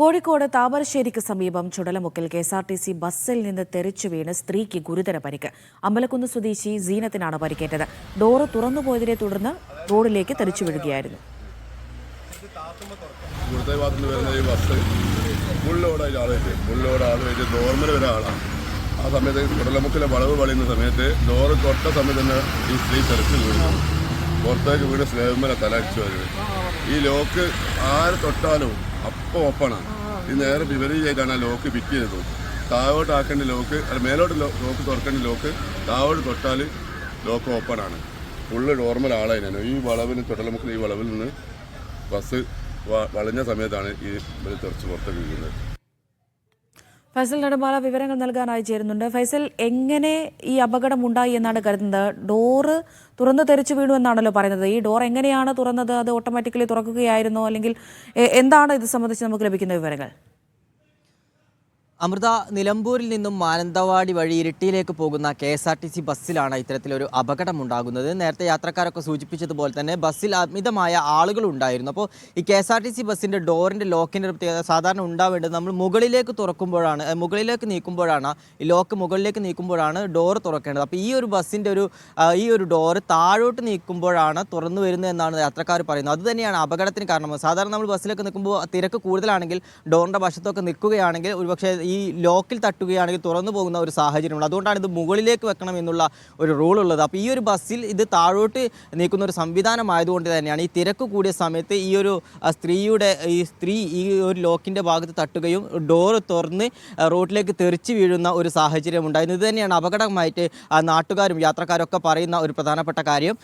കോഴിക്കോട് താമരശ്ശേരിക്ക് സമീപം ചുടലമുക്കിൽ കെഎസ്ആർടിസി ബസ്സിൽ നിന്ന് തെറിച്ചു വീണ് സ്ത്രീക്ക് ഗുരുതര പരിക്ക്. അമ്പലക്കുന്ന് സ്വദേശി സീനത്തിനാണ് പരിക്കേറ്റത്. ഡോറ് തുറന്നുപോയതിനെ തുടർന്ന് റോഡിലേക്ക് തെറിച്ചു വീഴുകയായിരുന്നു. ആ സമയത്ത് ചുടലമുക്കിലെ വളവ് വളയുന്ന സമയത്ത് ഡോറ് തൊട്ട സമയത്ത് തന്നെ ഈ സ്ത്രീ തെറിച്ച് വീണു. പുറത്തേക്ക് വീട് സ്ലേവമേലെ തലടിച്ചു വരുന്നത്. ഈ ലോക്ക് ആര് തൊട്ടാലും അപ്പം ഒപ്പണാണ്. ഈ നേരെ വിവരിച്ചായിട്ടാണ് ആ ലോക്ക് ഫിറ്റ് ചെയ്തത്. താഴോട്ട് ആക്കേണ്ട ലോക്ക് മേലോട്ട് ലോക്ക് തുറക്കേണ്ട ലോക്ക് താഴോട്ട് തൊട്ടാൽ ലോക്ക് ഓപ്പണാണ്. ഫുള്ള് നോർമൽ ആളായിരുന്നു. ഈ വളവിൽ ചുടലമുക്കിൽ ഈ വളവിൽ നിന്ന് ബസ് വളഞ്ഞ സമയത്താണ് ഈ തെറിച്ച് പുറത്തേക്ക് വീഴുന്നത്. ഫൈസൽ നെടുമ്പാല വിവരങ്ങൾ നൽകാനായി ചേരുന്നുണ്ട്. ഫൈസൽ, എങ്ങനെ ഈ അപകടം ഉണ്ടായി എന്നാണ് കരുതുന്നത്? ഡോറ് തുറന്നു തെറിച്ചു വീണു എന്നാണല്ലോ പറയുന്നത്. ഈ ഡോർ എങ്ങനെയാണ് തുറന്നത്? അത് ഓട്ടോമാറ്റിക്കലി തുറക്കുകയായിരുന്നോ, അല്ലെങ്കിൽ എന്താണ് ഇത് സംബന്ധിച്ച് നമുക്ക് ലഭിക്കുന്ന വിവരങ്ങൾ? അമൃത, നിലമ്പൂരിൽ നിന്നും മാനന്തവാടി വഴി ഇരിട്ടിയിലേക്ക് പോകുന്ന KSRTC ബസ്സിലാണ് ഇത്തരത്തിലൊരു അപകടമുണ്ടാകുന്നത്. നേരത്തെ യാത്രക്കാരൊക്കെ സൂചിപ്പിച്ചതുപോലെ തന്നെ ബസ്സിൽ അമിതമായ ആളുകൾ ഉണ്ടായിരുന്നു. അപ്പോൾ ഈ KSRTC ബസ്സിൻ്റെ ഡോറിൻ്റെ ലോക്കിൻ്റെ പ്രത്യേകത സാധാരണ ഉണ്ടാവേണ്ടത് നമ്മൾ മുകളിലേക്ക് നീക്കുമ്പോഴാണ് ഈ ലോക്ക് മുകളിലേക്ക് നീക്കുമ്പോഴാണ് ഡോർ തുറക്കേണ്ടത്. അപ്പോൾ ഈ ഒരു ബസ്സിൻ്റെ ഈ ഒരു ഡോറ് താഴോട്ട് നീക്കുമ്പോഴാണ് തുറന്നു വരുന്നത് എന്നാണ് യാത്രക്കാർ പറയുന്നത്. അതുതന്നെയാണ് അപകടത്തിന് കാരണം. സാധാരണ നമ്മൾ ബസ്സിലൊക്കെ നിൽക്കുമ്പോൾ തിരക്ക് കൂടുതലാണെങ്കിൽ ഡോറിൻ്റെ വശത്തൊക്കെ നിൽക്കുകയാണെങ്കിൽ ഒരുപക്ഷെ ഈ ലോക്കിൽ തട്ടുകയാണെങ്കിൽ തുറന്നു പോകുന്ന ഒരു സാഹചര്യമുണ്ട്. അതുകൊണ്ടാണ് ഇത് മുകളിലേക്ക് വെക്കണം എന്നുള്ള ഒരു റൂളുള്ളത്. അപ്പോൾ ഈ ഒരു ബസ്സിൽ ഇത് താഴോട്ട് നീക്കുന്ന ഒരു സംവിധാനമായതുകൊണ്ട് തന്നെയാണ് ഈ തിരക്ക് കൂടിയ സമയത്ത് ഈ ഒരു സ്ത്രീ ഈ ഒരു ലോക്കിൻ്റെ ഭാഗത്ത് തട്ടുകയും ഡോറ് തുറന്ന് റോഡിലേക്ക് തെറിച്ച് വീഴുന്ന ഒരു സാഹചര്യം ഉണ്ടായിരുന്നു. ഇത് തന്നെയാണ് അപകടമായിട്ട് നാട്ടുകാരും യാത്രക്കാരൊക്കെ പറയുന്ന ഒരു പ്രധാനപ്പെട്ട കാര്യം.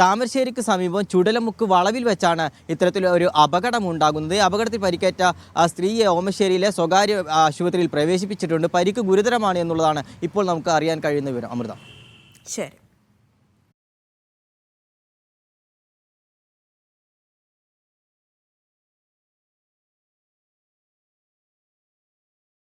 താമരശ്ശേരിക്ക് സമീപം ചുടലമുക്ക് വളവിൽ വെച്ചാണ് ഇത്തരത്തിലൊരു അപകടം ഉണ്ടാകുന്നത്. അപകടത്തിൽ പരിക്കേറ്റ സ്ത്രീയെ ഓമശ്ശേരിയിലെ സ്വകാര്യ ആശുപത്രിയിൽ പ്രവേശിപ്പിച്ചിട്ടുണ്ട്. പരിക്ക് ഗുരുതരമാണ് എന്നുള്ളതാണ് ഇപ്പോൾ നമുക്ക് അറിയാൻ കഴിയുന്ന വിവരം. അമൃത, ശരി.